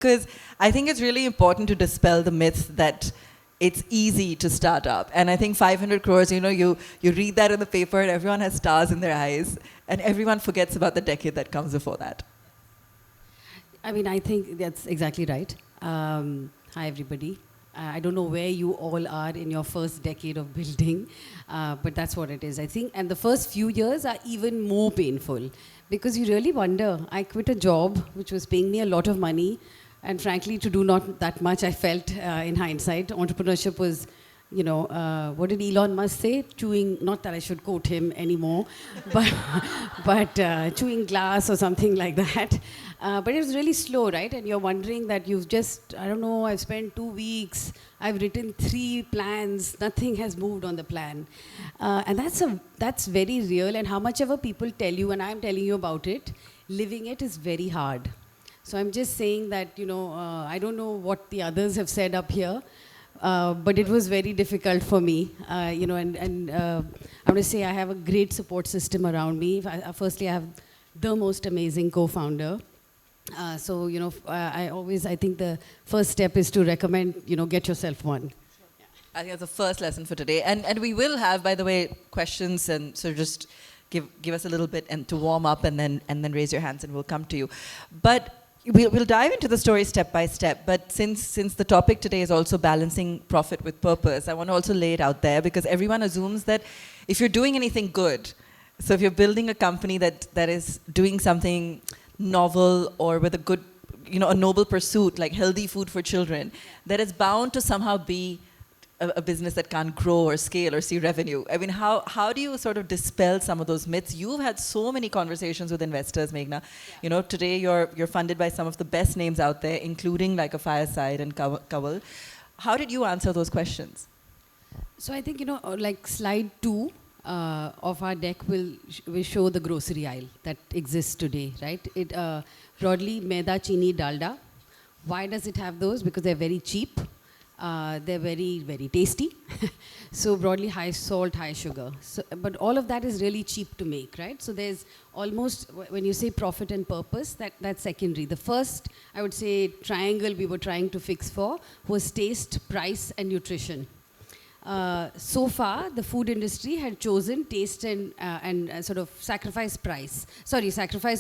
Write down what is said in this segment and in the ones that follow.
Because I think it's really important to dispel the myth that it's easy to start up. And I think 500 crores, you read that in the paper and everyone has stars in their eyes and everyone forgets about the decade that comes before that. I mean, I think that's exactly right. Hi, everybody. I don't know where you all are in your first decade of building, but that's what it is, I think. And the first few years are even more painful because you really wonder. I quit a job which was paying me a lot of money, and frankly, to do not that much, I felt in hindsight. Entrepreneurship was, what did Elon Musk say? Chewing, not that I should quote him anymore, but chewing glass or something like that. But it was really slow, right? And you're wondering that you've just, I don't know, I've spent 2 weeks, I've written 3 plans, nothing has moved on the plan. And that's very real, and how much ever people tell you, and I'm telling you about it, living it is very hard. So I'm just saying that, I don't know what the others have said up here, but it was very difficult for me, and I want to say I have a great support system around me. Firstly, I have the most amazing co-founder. I think the first step is to recommend, get yourself one. I think that's the first lesson for today. And we will have, by the way, questions, and so just give us a little bit and to warm up, and then raise your hands and we'll come to you. But we'll dive into the story step by step. But since the topic today is also balancing profit with purpose, I want to also lay it out there because everyone assumes that if you're doing anything good, so if you're building a company that is doing something novel or with a good, a noble pursuit like healthy food for children, that is bound to somehow be a business that can't grow or scale or see revenue. I mean, how do you sort of dispel some of those myths? You've had so many conversations with investors, Meghna. Yeah. Today you're funded by some of the best names out there, including like a Fireside and Kawal. How did you answer those questions? So I think, like slide 2 of our deck will show the grocery aisle that exists today, right? It broadly, maida, chini, dalda. Why does it have those? Because they're very cheap. They're very, very tasty. So broadly, high salt, high sugar. So, but all of that is really cheap to make, right? So there's almost, when you say profit and purpose, that's secondary. The first, I would say, triangle we were trying to fix for was taste, price, and nutrition. So far, the food industry had chosen taste and sort of sacrifice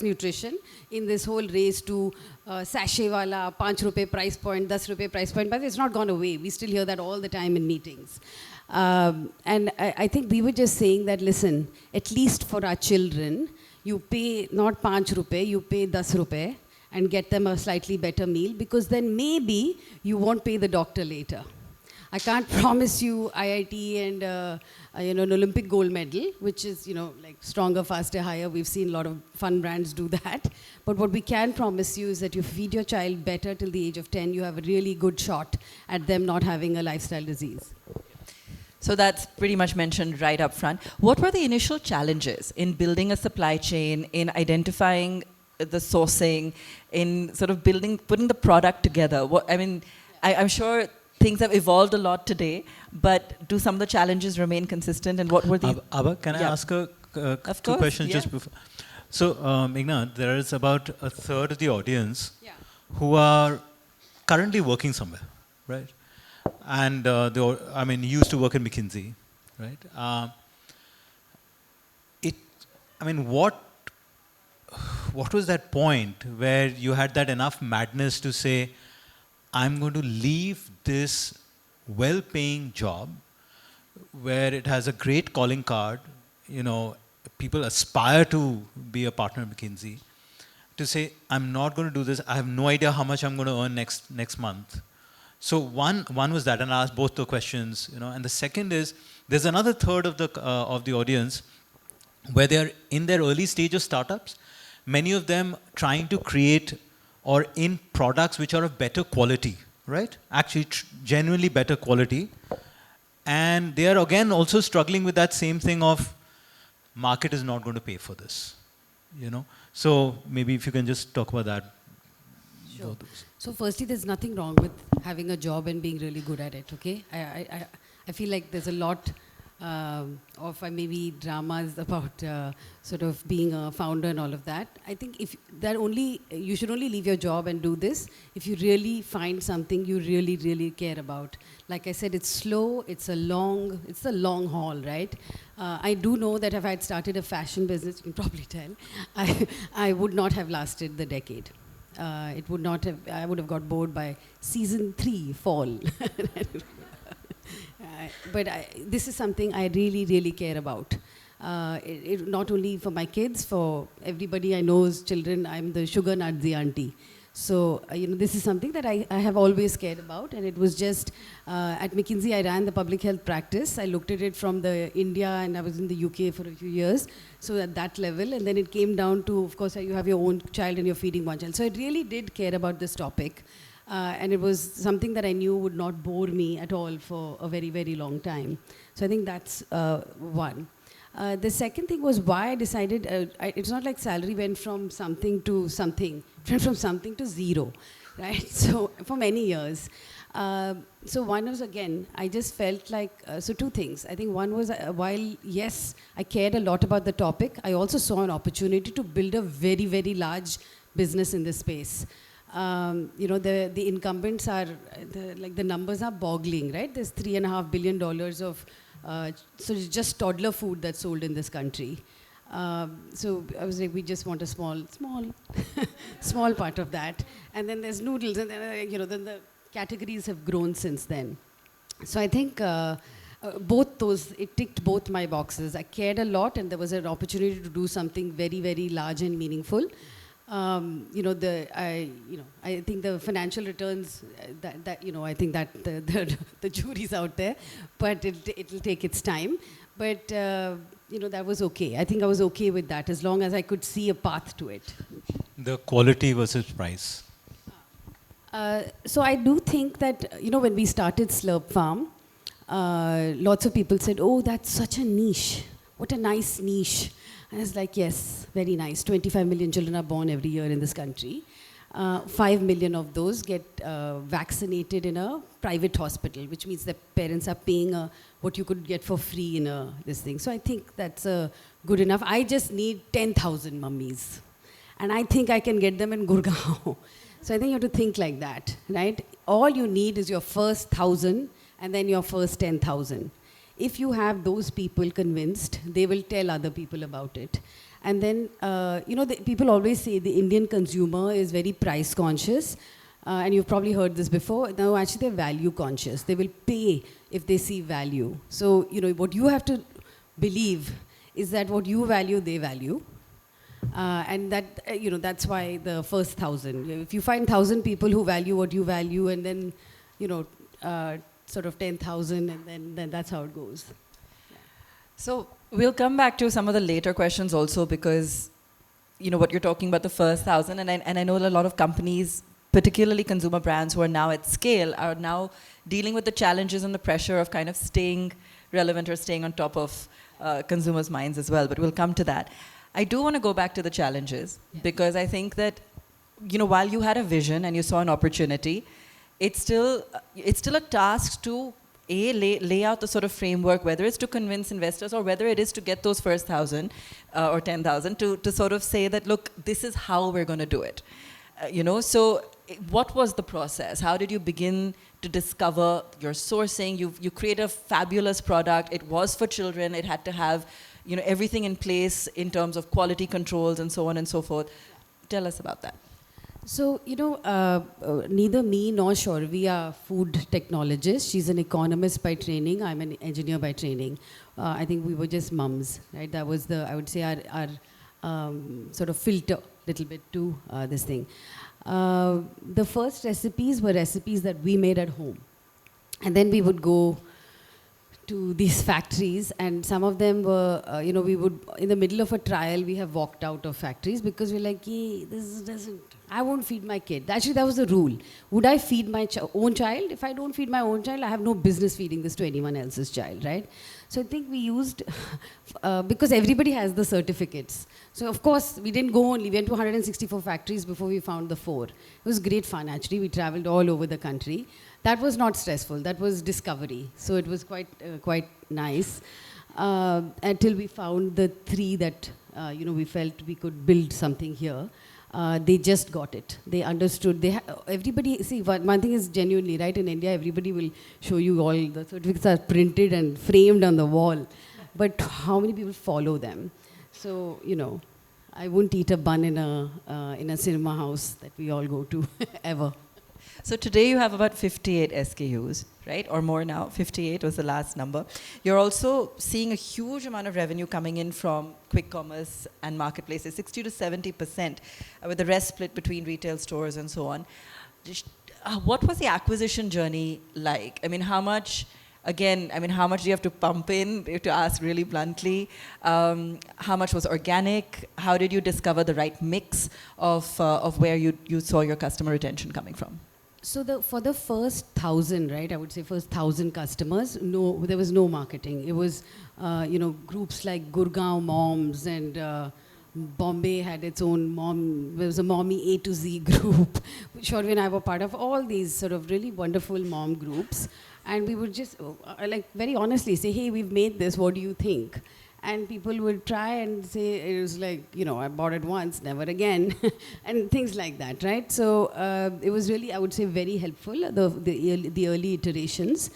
nutrition in this whole race to sachet wala, 5 rupee price point, 10 rupee price point, but it's not gone away. We still hear that all the time in meetings. And I think we were just saying that, listen, at least for our children, you pay not 5 rupee, you pay 10 rupee and get them a slightly better meal, because then maybe you won't pay the doctor later. I can't promise you IIT and an Olympic gold medal, which is like stronger, faster, higher. We've seen a lot of fun brands do that. But what we can promise you is that you feed your child better till the age of 10. You have a really good shot at them not having a lifestyle disease. So that's pretty much mentioned right up front. What were the initial challenges in building a supply chain, in identifying the sourcing, in sort of putting the product together? I'm sure things have evolved a lot today, but do some of the challenges remain consistent, and what were the... Abha, can I ask two questions just before? So, Meghna, there is about a third of the audience who are currently working somewhere, right? And you used to work in McKinsey, right? What was that point where you had that enough madness to say, I'm going to leave this well-paying job where it has a great calling card, people aspire to be a partner at McKinsey, to say, I'm not going to do this, I have no idea how much I'm going to earn next month. So one was that, and I asked both the questions, and the second is, there's another third of the audience where they're in their early stage of startups, many of them trying to create or in products which are of better quality, right? Actually, genuinely better quality. And they are again also struggling with that same thing of market is not going to pay for this, So maybe if you can just talk about that. Sure. So firstly, there's nothing wrong with having a job and being really good at it, okay? I feel like there's a lot of maybe dramas about sort of being a founder and all of that. I think you should only leave your job and do this if you really find something you really, really care about. Like I said, it's slow, it's a long haul, right? I do know that if I had started a fashion business, you can probably tell, I would not have lasted the decade. I would have got bored by season 3, fall. This is something I really, really care about. Not only for my kids, for everybody I know's children, I'm the sugar nutty auntie. So, this is something that I have always cared about. And it was just, at McKinsey, I ran the public health practice. I looked at it from the India, and I was in the UK for a few years. So at that level, and then it came down to, of course, you have your own child and you're feeding one child. So I really did care about this topic. And it was something that I knew would not bore me at all for a very, very long time. So I think that's one. The second thing was why I decided, it's not like salary went from something to something, it went from something to zero, right? So for many years. So one was, again, I just felt like, so two things. I think one was, while, yes, I cared a lot about the topic, I also saw an opportunity to build a very, very large business in this space. The incumbents are, the numbers are boggling, right? There's $3.5 billion of so it's just toddler food that's sold in this country. So I was like, we just want a small small part of that. And then there's noodles, and then, then the categories have grown since then. So I think both those, it ticked both my boxes. I cared a lot, and there was an opportunity to do something very, very large and meaningful. I think the financial returns, I think that the jury's out there, but it'll take its time. But, that was okay. I think I was okay with that, as long as I could see a path to it. The quality versus price. So I do think that, when we started Slurp Farm, lots of people said, oh, that's such a niche. What a nice niche. And I was like, yes, very nice. 25 million children are born every year in this country. 5 million of those get vaccinated in a private hospital, which means the parents are paying what you could get for free in this thing. So I think that's good enough. I just need 10,000 mummies. And I think I can get them in Gurgaon. So I think you have to think like that, right? All you need is your first 1,000 and then your first 10,000. If you have those people convinced, they will tell other people about it. And then, people always say the Indian consumer is very price conscious. And you've probably heard this before. No, actually, they're value conscious. They will pay if they see value. So, what you have to believe is that what you value, they value. And that, that's why the first 1,000. If you find 1,000 people who value what you value, and then, sort of 10,000, and then that's how it goes. Yeah. So we'll come back to some of the later questions also, because what you're talking about, the first 1,000, and I know a lot of companies, particularly consumer brands who are now at scale, are now dealing with the challenges and the pressure of kind of staying relevant or staying on top of consumers' minds as well. But we'll come to that. I do want to go back to the challenges, because I think that while you had a vision and you saw an opportunity, it's still a task to lay out the sort of framework, whether it's to convince investors or whether it is to get those first 1,000 or 10,000 to sort of say that, look, this is how we're going to do it. So what was the process? How did you begin to discover your sourcing? You created a fabulous product. It was for children. It had to have everything in place in terms of quality controls and so on and so forth. Tell us about that. So, neither me nor Shorvi are food technologists. She's an economist by training. I'm an engineer by training. I think we were just mums, right? That was I would say, our sort of filter little bit to this thing. The first recipes were recipes that we made at home. And then we would go to these factories, and some of them were, we would, in the middle of a trial, we have walked out of factories because we're like, this doesn't, I won't feed my kid. Actually, that was the rule. Would I feed my own child? If I don't feed my own child, I have no business feeding this to anyone else's child, right? So I think we used, because everybody has the certificates. So of course, we didn't go only, we went to 164 factories before we found the 4. It was great fun, actually. We traveled all over the country. That was not stressful. That was discovery. So it was quite nice. until we found the three that we felt we could build something here. They just got it. They understood. Everybody, see, one thing is genuinely, right, in India, everybody will show you all the certificates are printed and framed on the wall. But how many people follow them? So, I wouldn't eat a bun in a cinema house that we all go to, ever. So today you have about 58 SKUs, right? Or more now. 58 was the last number. You're also seeing a huge amount of revenue coming in from quick commerce and marketplaces, 60 to 70%, with the rest split between retail stores and so on. What was the acquisition journey like? I mean, how much do you have to pump in, to ask really bluntly? How much was organic? How did you discover the right mix of where you saw your customer retention coming from? So for the first 1,000, right, I would say first 1,000 customers, there was no marketing. It was, groups like Gurgaon Moms and Bombay had its own mom. There was a Mommy A to Z group. Shorvi and I were part of all these sort of really wonderful mom groups. And we would just, very honestly say, hey, we've made this, what do you think? And people would try and say, it was like, I bought it once, never again, and things like that, right? So it was really, I would say, very helpful, the early iterations.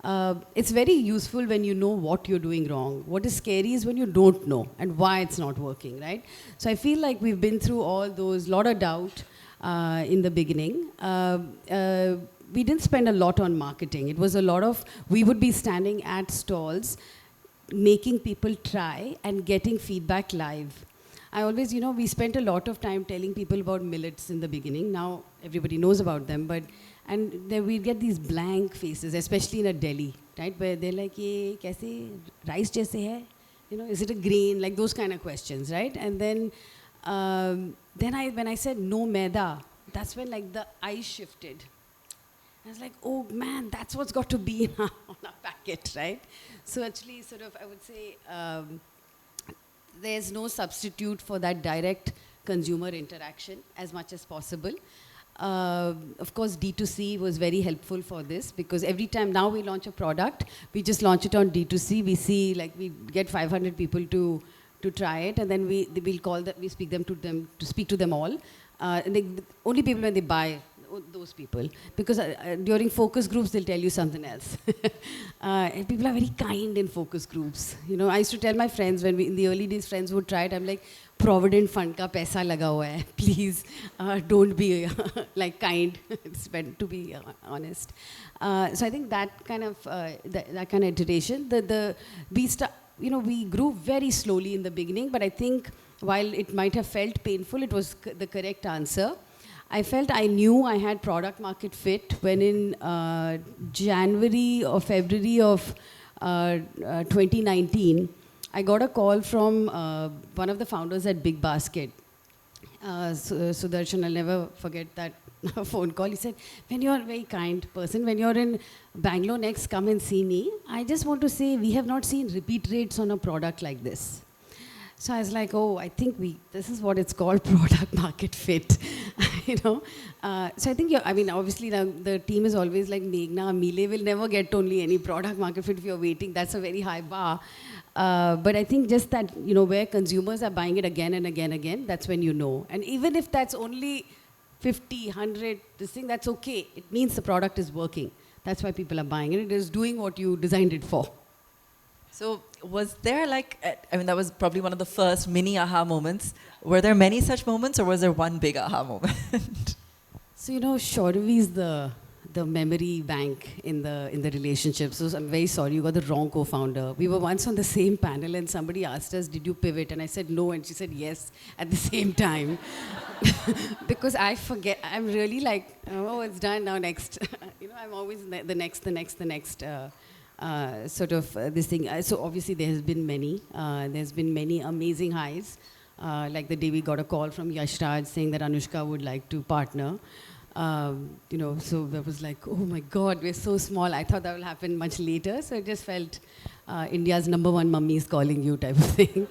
It's very useful when you know what you're doing wrong. What is scary is when you don't know and why it's not working, right? So I feel like we've been through all those, lot of doubt in the beginning. We didn't spend a lot on marketing. It was a lot of, we would be standing at stalls, making people try and getting feedback live. I always, we spent a lot of time telling people about millets in the beginning. Now everybody knows about them, and then we get these blank faces, especially in a Delhi, right? Where they're like, ye kaise, rice jaise hai? Is it a grain? Like those kind of questions, right? And then when I said no maida, that's when like the eyes shifted. I was like, oh man, that's what's got to be on our packet, right? So actually, sort of, I would say, there's no substitute for that direct consumer interaction as much as possible. Of course, D2C was very helpful for this because every time now we launch a product, we just launch it on D2C. We see, like, we get 500 people to try it, and then we speak to them all. And only people when they buy, those people, because during focus groups they'll tell you something else. And people are very kind in focus groups. I used to tell my friends when in the early days, friends would try it. I'm like, Provident Fund ka paisa laga hua hai. Please don't be like kind. It's better to be honest. So I think that kind of iteration. We grew very slowly in the beginning, but I think while it might have felt painful, it was the correct answer. I felt I knew I had product market fit when in January or February of 2019, I got a call from one of the founders at Big Basket. Sudarshan, I'll never forget that phone call. He said, when you're a very kind person, when you're in Bangalore next, come and see me. I just want to say we have not seen repeat rates on a product like this. So I was like, oh, I think this is what it's called, product market fit. So I think, obviously now the team is always like, Meghna, Meele will never get only any product market fit if you're waiting. That's a very high bar. But I think just that, where consumers are buying it again and again and again, that's when you know. And even if that's only 50, 100, that's okay. It means the product is working. That's why people are buying it. It is doing what you designed it for. So was there that was probably one of the first mini aha moments. Were there many such moments or was there one big aha moment? So, Shauravi is the memory bank in the relationship. So I'm very sorry, you got the wrong co-founder. We were once on the same panel and somebody asked us, did you pivot? And I said no, and she said yes at the same time. Because I forget, I'm really like, oh, it's done, now next. I'm always the next. This thing. So obviously there has been many. There's been many amazing highs. Like the day we got a call from Yash Raj saying that Anushka would like to partner. So that was like, oh my God, we're so small. I thought that will happen much later. So it just felt India's #1 mummy is calling you type of thing.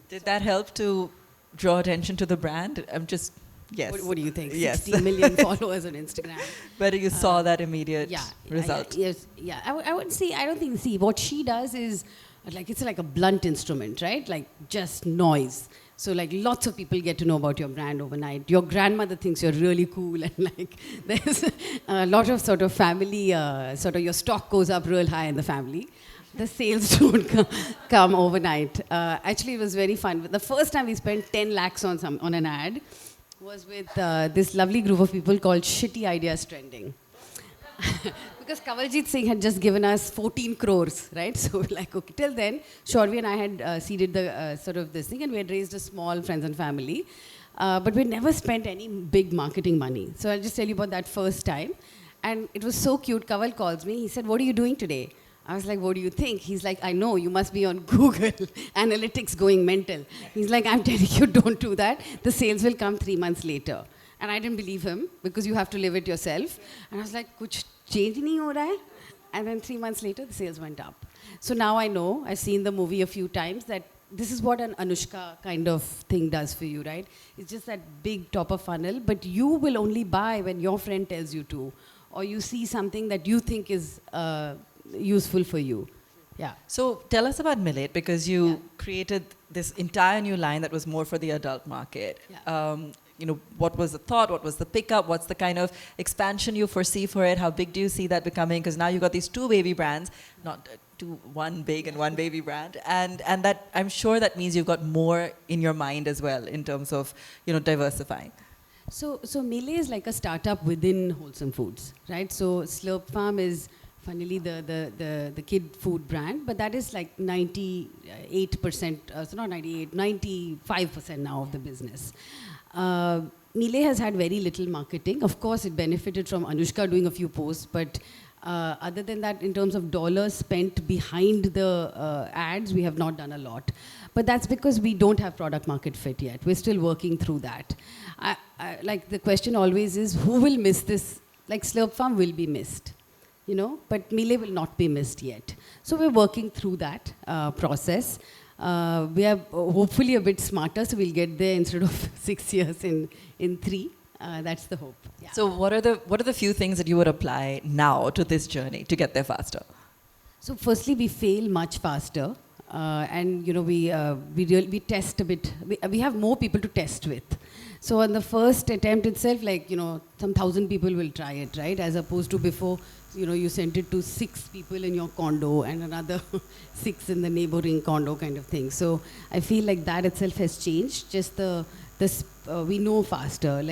Did that help to draw attention to the brand? I'm just Yes. What do you think? Yes. 60 million followers on Instagram. But you saw that immediate result. Yes, yeah. I would say, I don't think, see, what she does is, like, it's like a blunt instrument, right? Like, just noise. So, like, lots of people get to know about your brand overnight. Your grandmother thinks you're really cool, and, like, there's a lot of sort of family, sort of your stock goes up real high in the family. The sales don't come overnight. Actually, it was very fun. The first time we spent 10 lakhs on an ad was with this lovely group of people called Shitty Ideas Trending. Because Kanwaljit Singh had just given us 14 crores, right? So we're like, okay, till then, Shorvi and I had seeded the sort of this thing, and we had raised a small friends and family. But we never spent any big marketing money. So I'll just tell you about that first time. And it was so cute. Kaval calls me. He said, "What are you doing today?" I was like, "What do you think?" He's like, "I know, you must be on Google Analytics going mental." He's like, "I'm telling you, don't do that. The sales will come 3 months later." And I didn't believe him, because you have to live it yourself. And I was like, "Kuch change nahi ho raha hai?" And then 3 months later, the sales went up. So now I know, I've seen the movie a few times, that this is what an Anushka kind of thing does for you, right? It's just that big top of funnel, but you will only buy when your friend tells you to, or you see something that you think is useful for you. Yeah. So tell us about Millet, because you created this entire new line that was more for the adult market. Yeah. What was the thought? What was the pickup? What's the kind of expansion you foresee for it? How big do you see that becoming? Because now you've got these two baby brands, not one big and one baby brand, and that I'm sure that means you've got more in your mind as well in terms of diversifying. So Melee is like a startup within Wholesome Foods, right? So Slurp Farm is funnily the kid food brand, but that is like 98%, so not 98, 95% now of the business. Melee has had very little marketing. Of course, it benefited from Anushka doing a few posts, but other than that, in terms of dollars spent behind the ads, we have not done a lot. But that's because we don't have product market fit yet. We're still working through that. Like the question always is, who will miss this? Like Slurp Farm will be missed, but Melee will not be missed yet. So we're working through that process. We are hopefully a bit smarter, so we'll get there instead of 6 years in 3. That's the hope. Yeah. So what are the few things that you would apply now to this journey to get there faster? So firstly, we fail much faster, and we test a bit. We have more people to test with. So on the first attempt itself, some 1,000 people will try it, right? As opposed to before, you sent it to 6 people in your condo and another 6 in the neighboring condo kind of thing. So I feel like that itself has changed. Just we know faster.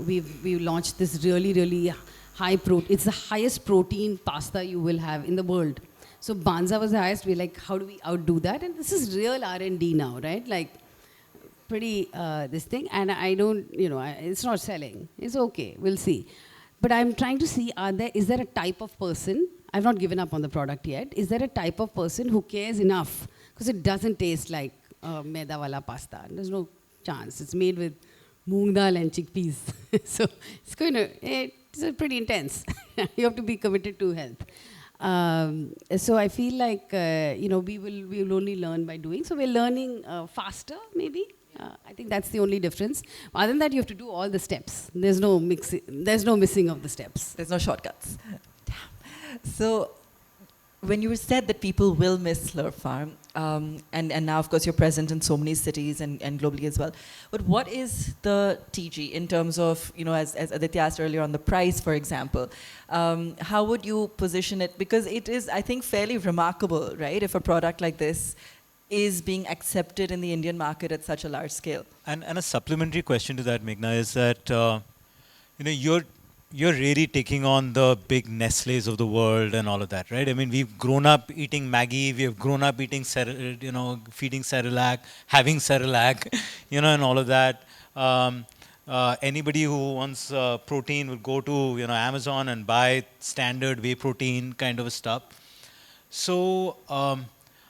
We've launched this really, really high protein. It's the highest protein pasta you will have in the world. So Banza was the highest. We're like, how do we outdo that? And this is real R&D now, right? Like, pretty this thing. And I don't, it's not selling. It's okay. We'll see. But I'm trying to see, is there a type of person, I've not given up on the product yet, is there a type of person who cares enough? Because it doesn't taste like maida wala pasta. There's no chance. It's made with moong dal and chickpeas. So it's pretty intense. You have to be committed to health. So I feel like, we will only learn by doing. So we're learning faster, maybe. I think that's the only difference. Other than that, you have to do all the steps. There's no missing of the steps. There's no shortcuts. So when you said that people will miss Slurp Farm, and now, of course, you're present in so many cities and globally as well. But what is the TG in terms of, as Aditya asked earlier on the price, for example, how would you position it? Because it is, I think, fairly remarkable, right, if a product like this is being accepted in the Indian market at such a large scale. And a supplementary question to that, Meghna, is that you're really taking on the big Nestle's of the world and all of that, right? I mean, we've grown up eating Maggi, we have grown up eating, feeding Cerelac, having Cerelac, and all of that. Anybody who wants protein will go to Amazon and buy standard whey protein kind of stuff. So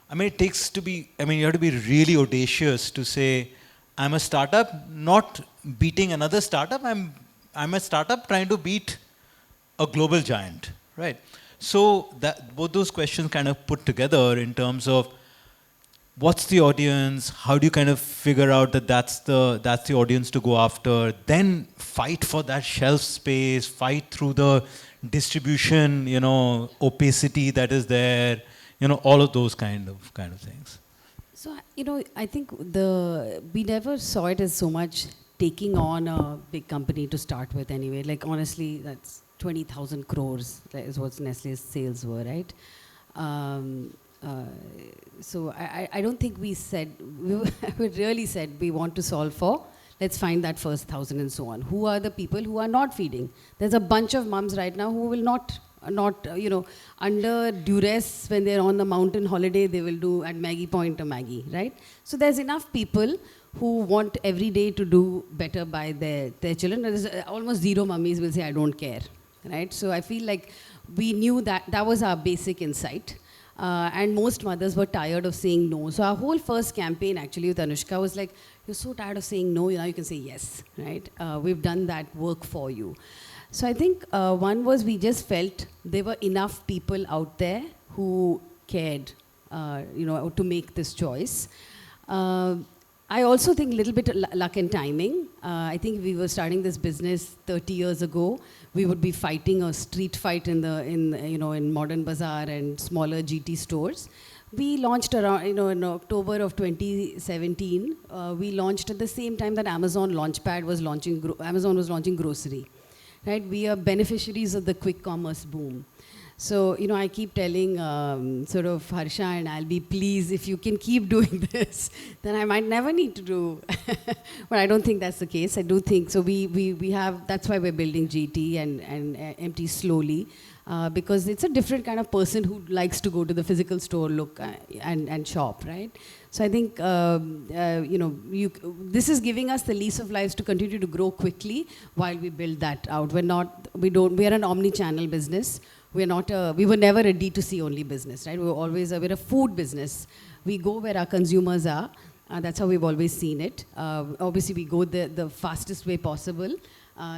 it takes to be, you have to be really audacious to say, I'm a startup, not beating another startup. I'm a startup trying to beat a global giant, right? So both those questions kind of put together in terms of, what's the audience? How do you kind of figure out that that's the audience to go after? Then fight for that shelf space, fight through the distribution, opacity that is there, all of those kind of things. So, I think we never saw it as so much taking on a big company to start with anyway. Like, honestly, that's 20,000 crores is what Nestle's sales were, right? So I don't think we really said we want to solve for, let's find that first 1,000 and so on. Who are the people who are not feeding? There's a bunch of mums right now who will not under duress when they're on the mountain holiday, they will do at Maggie Point a Maggie, right? So there's enough people who want every day to do better by their children. There's almost zero mummies will say, I don't care, right? So I feel like we knew that was our basic insight. And most mothers were tired of saying no. So our whole first campaign actually with Anushka was like, you're so tired of saying no, now you can say yes, right? We've done that work for you. So I think one was we just felt there were enough people out there who cared, to make this choice. I also think a little bit of luck and timing. I think we were starting this business 30 years ago. We would be fighting a street fight in Modern Bazaar and smaller GT stores. We launched around, in October of 2017. We launched at the same time that Amazon Launchpad was launching. Amazon was launching grocery, right? We are beneficiaries of the quick commerce boom. So, I keep telling sort of Harsha and Albi, please, if you can keep doing this, then I might never need to do. But I don't think that's the case. I do think, so we have, that's why we're building GT and MT slowly, because it's a different kind of person who likes to go to the physical store, look and shop, right? So I think, this is giving us the lease of lives to continue to grow quickly while we build that out. We're an omni-channel business. We were never a D2C only business, right? We're a food business. We go where our consumers are. That's how we've always seen it. Obviously, we go the fastest way possible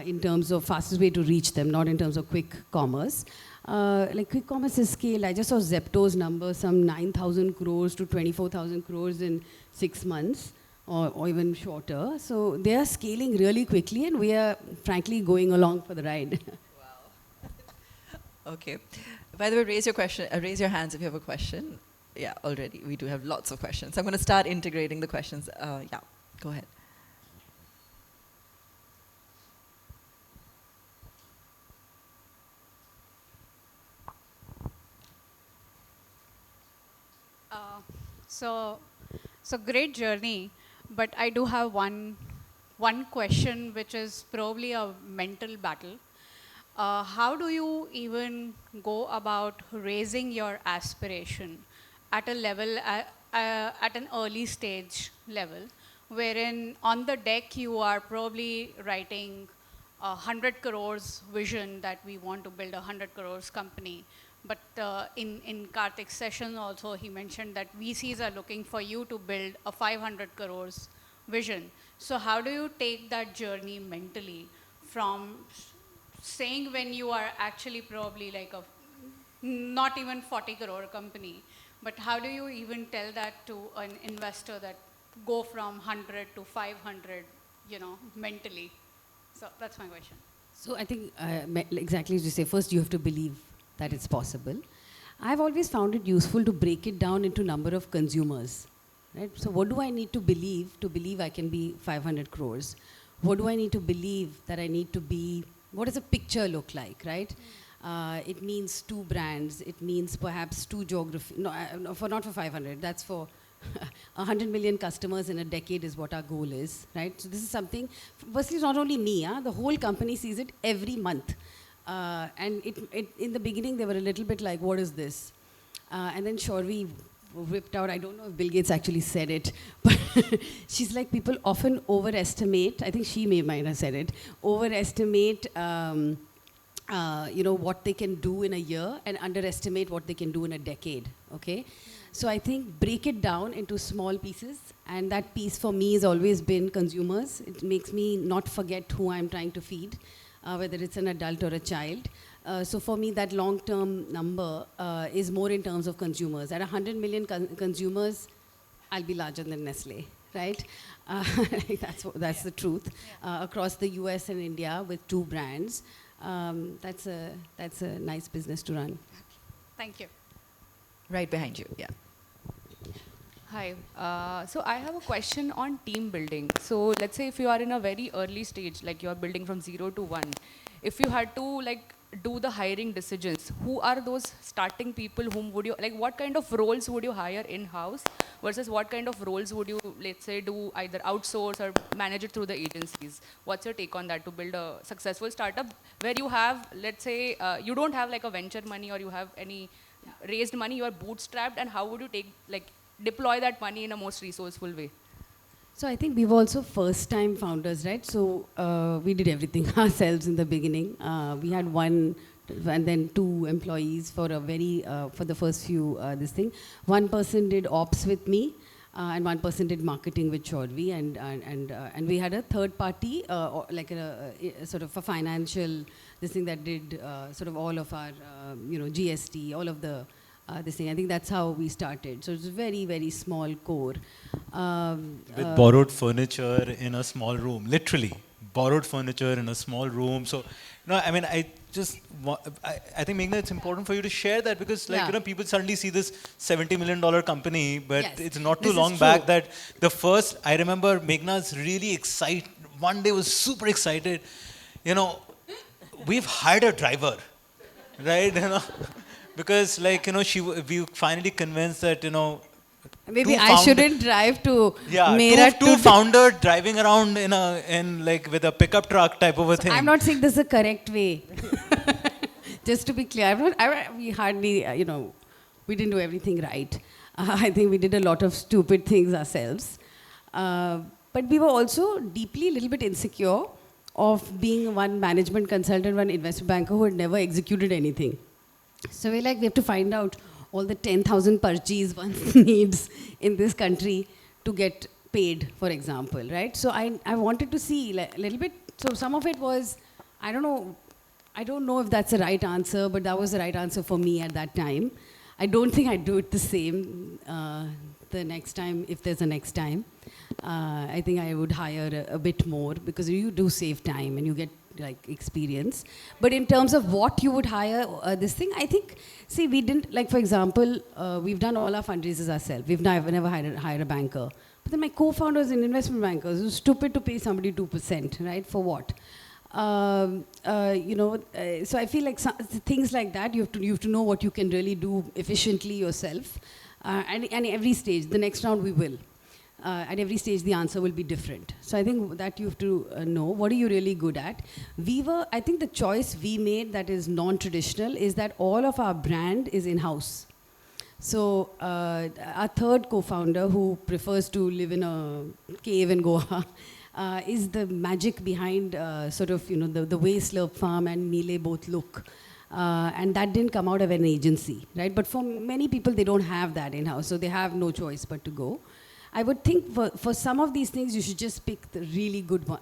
in terms of fastest way to reach them, not in terms of quick commerce. Like quick commerce is scale. I just saw Zepto's number, some 9,000 crores to 24,000 crores in 6 months or even shorter. So they are scaling really quickly and we are frankly going along for the ride. Okay. By the way, raise your hands if you have a question. Yeah, already. We do have lots of questions. I'm going to start integrating the questions. Yeah, go ahead. So great journey, but I do have one question, which is probably a mental battle. How do you even go about raising your aspiration at a level, at an early stage level, wherein on the deck you are probably writing 100 crores vision that we want to build a 100 crores company. But in Karthik's session also, he mentioned that VCs are looking for you to build a 500 crores vision. So how do you take that journey mentally from saying when you are actually probably like a not even 40 crore company, but how do you even tell that to an investor that go from 100 to 500, mentally? So that's my question. So I think exactly as you say, first you have to believe that it's possible. I've always found it useful to break it down into number of consumers, right? So what do I need to believe I can be 500 crores? What do I need to believe that I need to be? What does a picture look like, right? It means 2 brands. It means perhaps 2 geography. No, not for 500. That's for 100 million customers in a decade is what our goal is, right? So this is something, firstly, it's not only me, the whole company sees it every month. And in the beginning, they were a little bit like, what is this? And then Shorvi whipped out, I don't know if Bill Gates actually said it, but she's like, people often overestimate, I think she might have said it, overestimate what they can do in a year and underestimate what they can do in a decade, okay? So I think break it down into small pieces, and that piece for me has always been consumers. It makes me not forget who I'm trying to feed, whether it's an adult or a child. So for me, that long-term number is more in terms of consumers. At 100 million consumers, I'll be larger than Nestle, right? That's the truth. Across the US and India with 2 brands, that's a nice business to run. Thank you. Right behind you, yeah. Hi. So I have a question on team building. So let's say if you are in a very early stage, like you're building from 0 to 1, if you had to like do the hiring decisions, who are those starting people whom would you, like what kind of roles would you hire in-house versus what kind of roles would you, let's say, do either outsource or manage it through the agencies? What's your take on that to build a successful startup where you have, let's say, you don't have like a venture money or you have any raised money, you are bootstrapped, and how would you take, like, deploy that money in a most resourceful way? So I think we were also first-time founders, right? So we did everything ourselves in the beginning. We had 1 and then 2 employees for for the first few this thing. 1 person did ops with me, and 1 person did marketing with Chaudhary, and we had a third party, like a sort of a financial this thing that did sort of all of our GST, all of the this thing. I think that's how we started. So it's a very, very small core. With borrowed furniture in a small room, literally borrowed furniture in a small room. So, I mean, I think, Meghna, it's important for you to share that because, like, people suddenly see this $70 million company, but Yes, it's not too this long is back true. that I remember Meghna's really excited. One day was super excited. We've hired a driver, right? Because, like, we finally convinced that, Maybe two I founder- shouldn't drive to yeah, Meerut two to founder driving around in like with a pickup truck type of a thing. I'm not saying this is the correct way. Just to be clear, we hardly, we didn't do everything right. I think we did a lot of stupid things ourselves. But we were also deeply a little bit insecure of being one management consultant, one investment banker who had never executed anything. So we have to find out all the 10,000 purchase one needs in this country to get paid, for example, right? So I wanted to see a little bit. So some of it was, I don't know if that's the right answer, but that was the right answer for me at that time. I don't think I'd do it the same the next time, if there's a next time. I think I would hire a bit more because you do save time and you get experience. But in terms of what you would hire this thing, I think, we didn't, for example, we've done all our fundraisers ourselves. We've never hired a banker. But then my co-founders and investment bankers, it was stupid to pay somebody 2%, right? For what? So I feel like things like that, you have to know what you can really do efficiently yourself. And every stage, the next round we will. At every stage, the answer will be different. So I think that you have to know, what are you really good at? I think the choice we made that is non-traditional is that all of our brand is in-house. So our third co-founder, who prefers to live in a cave in Goa, is the magic behind the way Slurp Farm and Mealy both look. And that didn't come out of an agency, right? But for many people, they don't have that in-house, so they have no choice but to go. I would think for some of these things, you should just pick the really good one,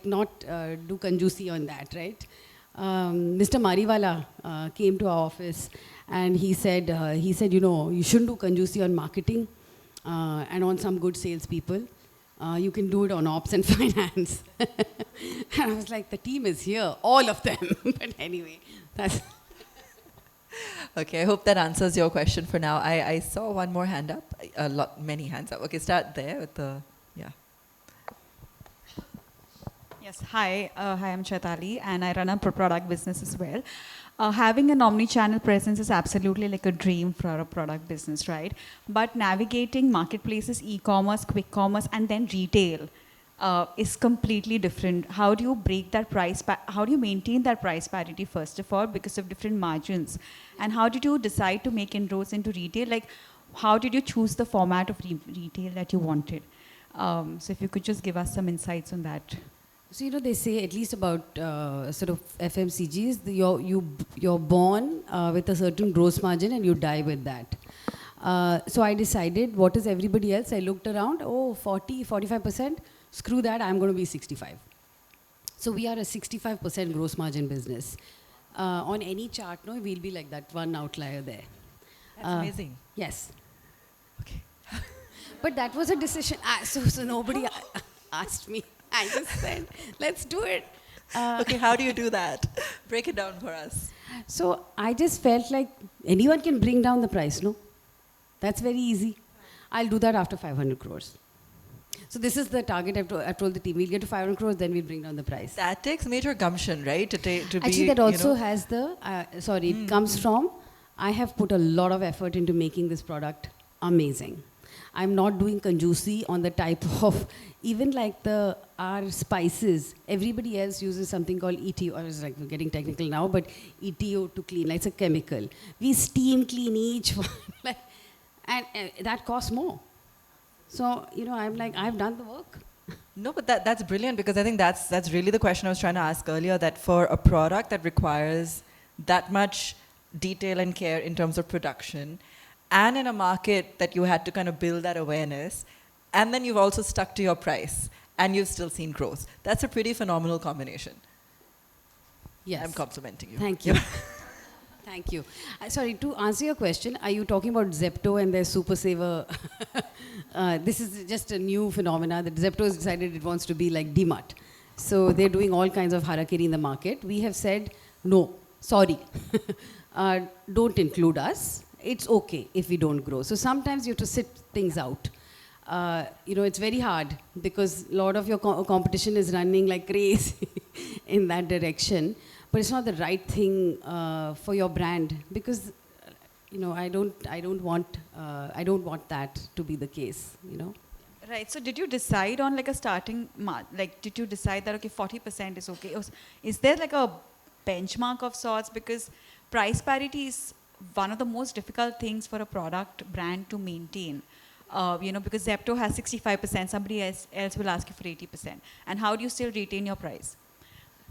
not do conjusi on that, right? Mr. Mariwala came to our office and he said, you shouldn't do conjusi on marketing and on some good salespeople. You can do it on ops and finance. And I was like, the team is here, all of them. But anyway, that's... Okay, I hope that answers your question for now. I saw one more hand up. Many hands up. Okay, start there with the, yeah. Yes, hi, I'm Chaitali, and I run a product business as well. Having an omni-channel presence is absolutely like a dream for a product business, right? But navigating marketplaces, e-commerce, quick commerce, and then retail is completely different. How do you break that how do you maintain that price parity, first of all, because of different margins? And how did you decide to make inroads into retail? Like, how did you choose the format of retail that you wanted? So if you could just give us some insights on that. So, they say at least about sort of FMCGs, you're born with a certain gross margin and you die with that. So I decided, what is everybody else? I looked around, 40, 45%. Screw that, I'm going to be 65. So we are a 65% gross margin business. On any chart, we'll be like that one outlier there. That's amazing. Yes. Okay. But that was a decision. So nobody asked me. I just said, let's do it. Okay, how do you do that? Break it down for us. So I just felt like anyone can bring down the price, no? That's very easy. I'll do that after 500 crores. So this is the target I've told the team. We'll get to 500 crores, then we'll bring down the price. That takes major gumption, right? To Actually, that also has the, it comes from, I have put a lot of effort into making this product amazing. I'm not doing conjuicy on the type of, even like our spices, everybody else uses something called ETO, I was like getting technical now, but ETO to clean, like it's a chemical. We steam clean each one, and that costs more. So, I'm like, I've done the work. No, but that's brilliant, because I think that's really the question I was trying to ask earlier, that for a product that requires that much detail and care in terms of production, and in a market that you had to kind of build that awareness, and then you've also stuck to your price, and you've still seen growth. That's a pretty phenomenal combination. Yes. I'm complimenting you. Thank you. Thank you. Sorry, to answer your question, are you talking about Zepto and their Super Saver? This is just a new phenomena that Zepto has decided it wants to be like DMart. So they're doing all kinds of harakiri in the market. We have said, no, sorry, don't include us. It's okay if we don't grow. So sometimes you have to sit things out. It's very hard because a lot of your competition is running like crazy in that direction. But it's not the right thing for your brand, because I don't want that to be the case. Right. So did you decide on like a starting did you decide that okay, 40% is okay? Or is there like a benchmark of sorts? Because price parity is one of the most difficult things for a product brand to maintain. Because Zepto has 65%, somebody else will ask you for 80%. And how do you still retain your price?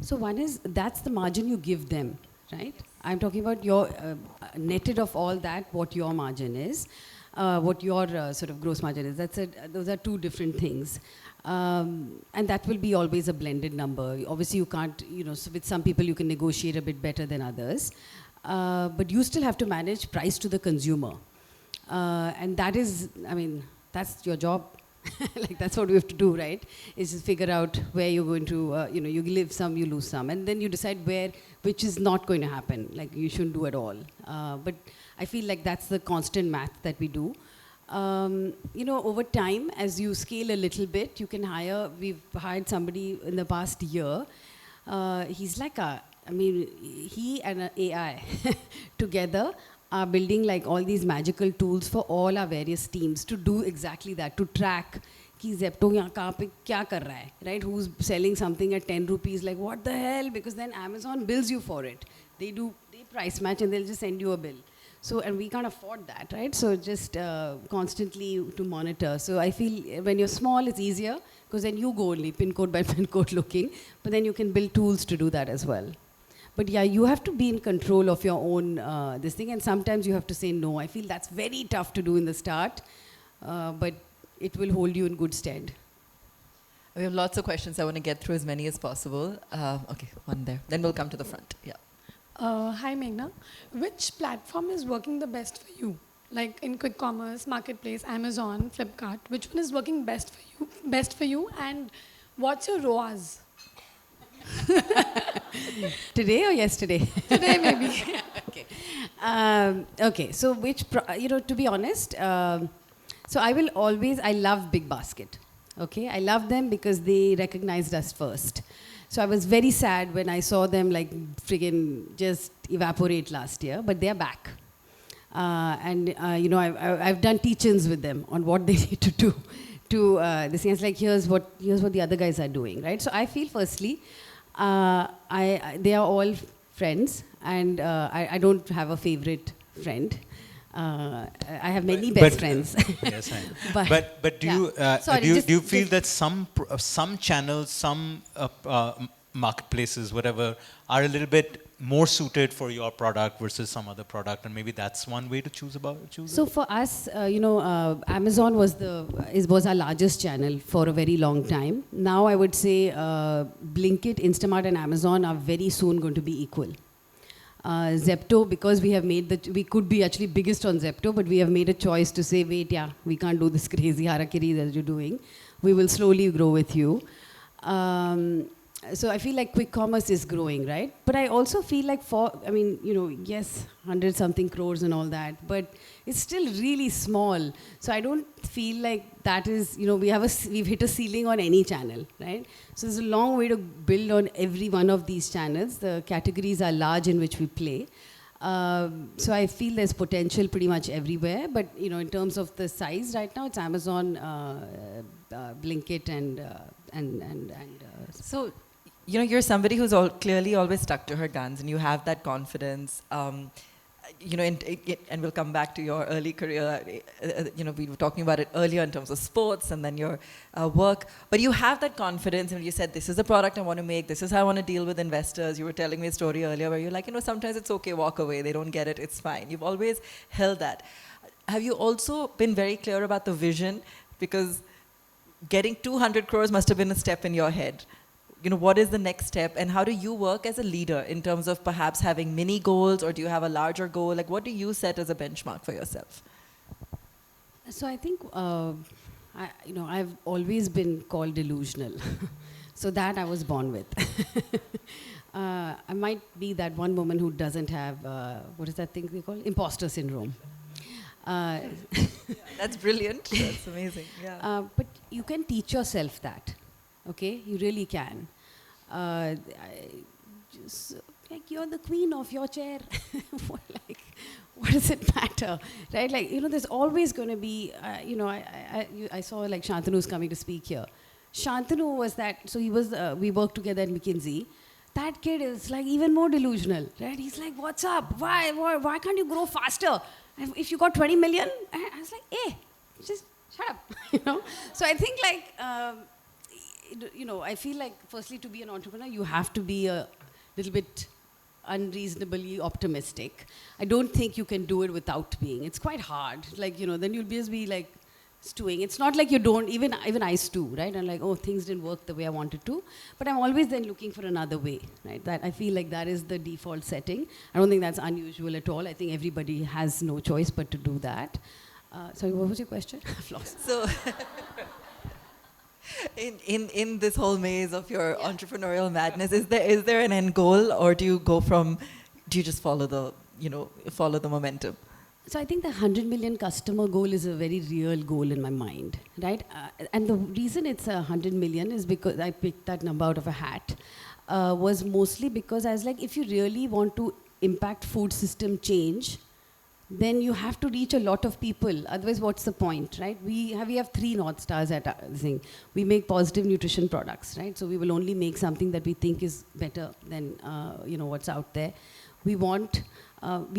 So one is, that's the margin you give them, right? I'm talking about your netted of all that, what your margin is, what your sort of gross margin is. Those are two different things. And that will be always a blended number. Obviously you can't, so with some people you can negotiate a bit better than others. But you still have to manage price to the consumer. And that is, that's your job. Like that's what we have to do, right? Is just figure out where you're going to, you live some, you lose some. And then you decide which is not going to happen. Like you shouldn't do at all. But I feel like that's the constant math that we do. Over time, as you scale a little bit, you can we've hired somebody in the past year. He's like he and an AI together are building like all these magical tools for all our various teams to do exactly that, to track ki Zepto yahan kahan pe kya kar raha hai, right? Who's selling something at 10 rupees, like what the hell? Because then Amazon bills you for it. They price match and they'll just send you a bill. So, and we can't afford that, right? So just constantly to monitor. So I feel when you're small, it's easier because then you go only pin code by pin code looking, but then you can build tools to do that as well. But yeah, you have to be in control of your own this thing, and sometimes you have to say no. I feel that's very tough to do in the start, but it will hold you in good stead. We have lots of questions. I want to get through as many as possible. Okay, one there. Then we'll come to the front. Yeah. Hi, Meghna. Which platform is working the best for you? Like in quick commerce, marketplace, Amazon, Flipkart. Which one is working best for you? And what's your ROAS? Today or yesterday? Today, maybe. Okay. Okay. So to be honest, so I love Big Basket. Okay. I love them because they recognized us first. So I was very sad when I saw them like friggin' just evaporate last year, but they're back. I've done teach-ins with them on what they need to do. This thing is like, here's what the other guys are doing, right? So I feel firstly, they are all friends, and I don't have a favorite friend. I have many best friends. Yes, I know. But do you feel that some channels, some marketplaces, whatever, are a little bit more suited for your product versus some other product, and maybe that's one way to choose? So for us, Amazon was our largest channel for a very long time. Now I would say Blinkit, Instamart, and Amazon are very soon going to be equal. Zepto, because we have made we could be actually biggest on Zepto, but we have made a choice to say, wait, yeah, we can't do this crazy harakiri that you're doing. We will slowly grow with you. So I feel like quick commerce is growing, right? But I also feel like yes, 100 something crores and all that, but it's still really small. So I don't feel like that is, we've hit a ceiling on any channel, right? So there's a long way to build on every one of these channels. The categories are large in which we play. So I feel there's potential pretty much everywhere, but in terms of the size right now, it's Amazon, Blinkit, and So, you're somebody who's clearly always stuck to her guns, and you have that confidence. And we'll come back to your early career. We were talking about it earlier in terms of sports and then your work. But you have that confidence, and you said, this is the product I want to make. This is how I want to deal with investors. You were telling me a story earlier where you're like, sometimes it's okay, walk away. They don't get it, it's fine. You've always held that. Have you also been very clear about the vision? Because getting 200 crores must have been a step in your head. What is the next step, and how do you work as a leader in terms of perhaps having mini goals, or do you have a larger goal? Like, what do you set as a benchmark for yourself? So I think, I've always been called delusional. So that I was born with. I might be that one woman who doesn't have, what is that thing they call? Imposter syndrome. That's brilliant. That's amazing. Yeah. But you can teach yourself that. Okay, you really can. You're the queen of your chair. What does it matter, right? There's always going to be. I saw Shantanu coming to speak here. Shantanu was that. So he was. We worked together at McKinsey. That kid is even more delusional, right? He's like, "What's up? Why can't you grow faster? If you got 20 million?" I was like, "Hey, just shut up," So I think I feel like firstly to be an entrepreneur, you have to be a little bit unreasonably optimistic. I don't think you can do it without being. It's quite hard. Then you'll just be stewing. It's not like you don't, even I stew, right? And things didn't work the way I wanted to. But I'm always then looking for another way, right? That I feel like that is the default setting. I don't think that's unusual at all. I think everybody has no choice but to do that. Sorry, what was your question? I've lost. So, in this whole maze of your entrepreneurial madness, is there an end goal, or do you just follow the momentum? So I think the 100 million customer goal is a very real goal in my mind, right? And the reason it's 100 million is because I picked that number out of a hat, was mostly because I was like, if you really want to impact food system change, then you have to reach a lot of people. Otherwise, what's the point, right? We have 3 North Stars at our thing. We make positive nutrition products, right? So we will only make something that we think is better than what's out there. We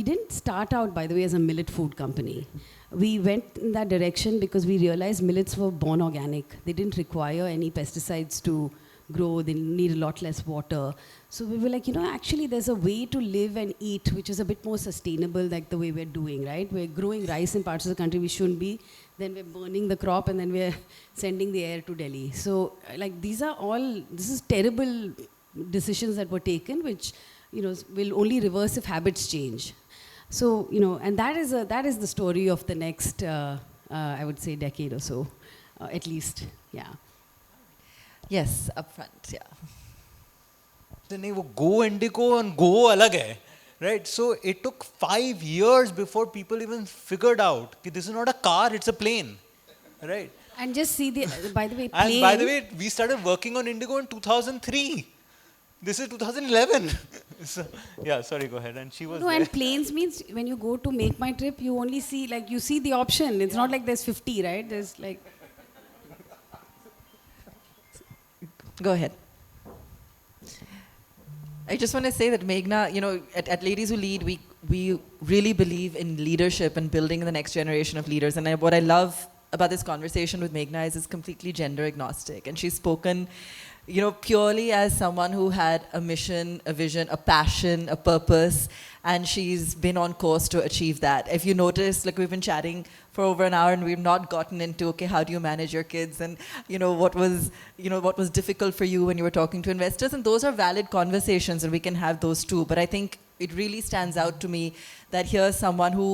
didn't start out, by the way, as a millet food company. We went in that direction because we realized millets were born organic. They didn't require any pesticides to grow. They need a lot less water. So we were like, actually there's a way to live and eat which is a bit more sustainable, like the way we're doing, right? We're growing rice in parts of the country we shouldn't be. Then we're burning the crop, and then we're sending the air to Delhi. So this is terrible decisions that were taken, which will only reverse if habits change. So and that is the story of the next I would say decade or so, at least. Yeah. Yes, upfront. Yeah. Go Indigo and go alag hai, right? So it took 5 years before people even figured out that this is not a car, it's a plane, right? And just see by the way, and by the way, we started working on Indigo in 2003. This is 2011. So, yeah, sorry, go ahead. And she was and planes means when you go to Make My Trip, you only see you see the option. It's not like there's 50, right? There's Go ahead. I just want to say that Meghna, at Ladies Who Lead, we really believe in leadership and building the next generation of leaders. And what I love about this conversation with Meghna is it's completely gender agnostic. And she's spoken, purely as someone who had a mission, a vision, a passion, a purpose, and she's been on course to achieve that. If you notice, we've been chatting for over an hour and we've not gotten into, okay, how do you manage your kids, and what was difficult for you when you were talking to investors, and those are valid conversations and we can have those too. But I think it really stands out to me that here's someone who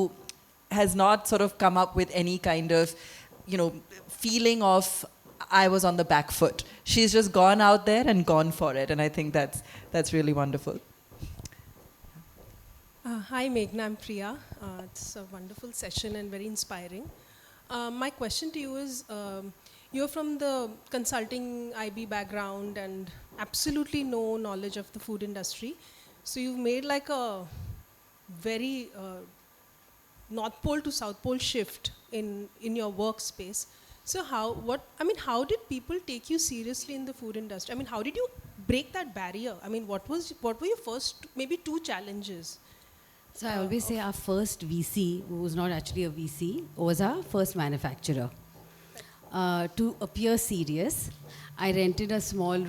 has not sort of come up with any kind of, feeling of I was on the back foot. She's just gone out there and gone for it, and I think that's really wonderful. Hi, Meghna. I'm Priya. It's a wonderful session and very inspiring. My question to you is, you're from the consulting IB background and absolutely no knowledge of the food industry. So you've made like a very North Pole to South Pole shift in your workspace. So how did people take you seriously in the food industry? I mean, how did you break that barrier? I mean, what were your first maybe 2 challenges? So I always say our first VC, who was not actually a VC, was our first manufacturer. To appear serious, I rented a small,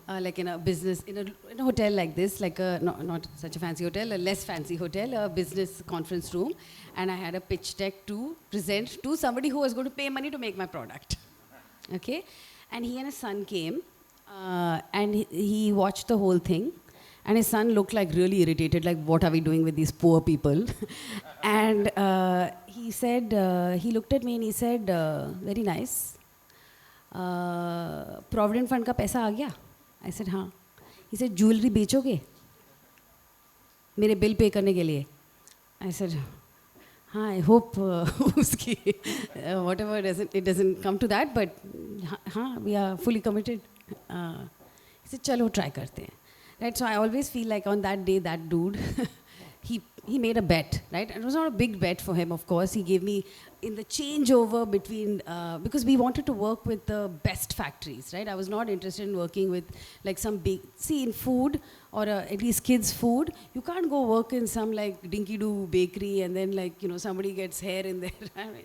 like in a business, in a hotel like this, like a, not such a fancy hotel, a less fancy hotel, a business conference room, and I had a pitch deck to present to somebody who was going to pay money to make my product. Okay? And he and his son came, and he watched the whole thing. And his son looked like really irritated, like, what are we doing with these poor people? And he said, he looked at me and he said, very nice. Provident Fund ka paisa aa gaya? I said, हाँ. He said, jewelry बेचोगे? मेरे bill pay करने के लिए? I said, हाँ, I hope uski, whatever, it doesn't come to that, but हाँ, we are fully committed. He said, चलो try करते हैं. Right, so I always feel like on that day, that dude, he made a bet, right? And it was not a big bet for him, of course. He gave me, in the changeover between, because we wanted to work with the best factories, right? I was not interested in working with like some big, see in food, or at least kids' food, you can't go work in some like dinky-doo bakery and then like, somebody gets hair in there.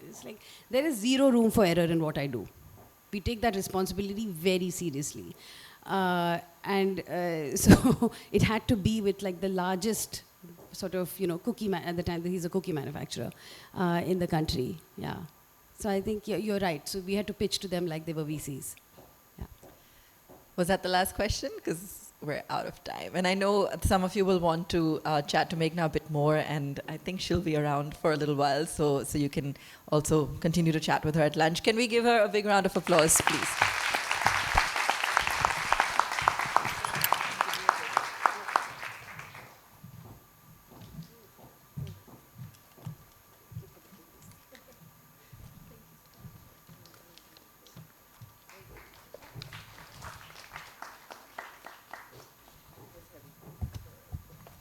It's like, there is zero room for error in what I do. We take that responsibility very seriously. So it had to be with like the largest sort of, cookie at the time, he's a cookie manufacturer in the country. Yeah. So I think you're right. So we had to pitch to them like they were VCs. Yeah. Was that the last question? Because we're out of time. And I know some of you will want to chat to Meghna a bit more, and I think she'll be around for a little while, so you can also continue to chat with her at lunch. Can we give her a big round of applause, please?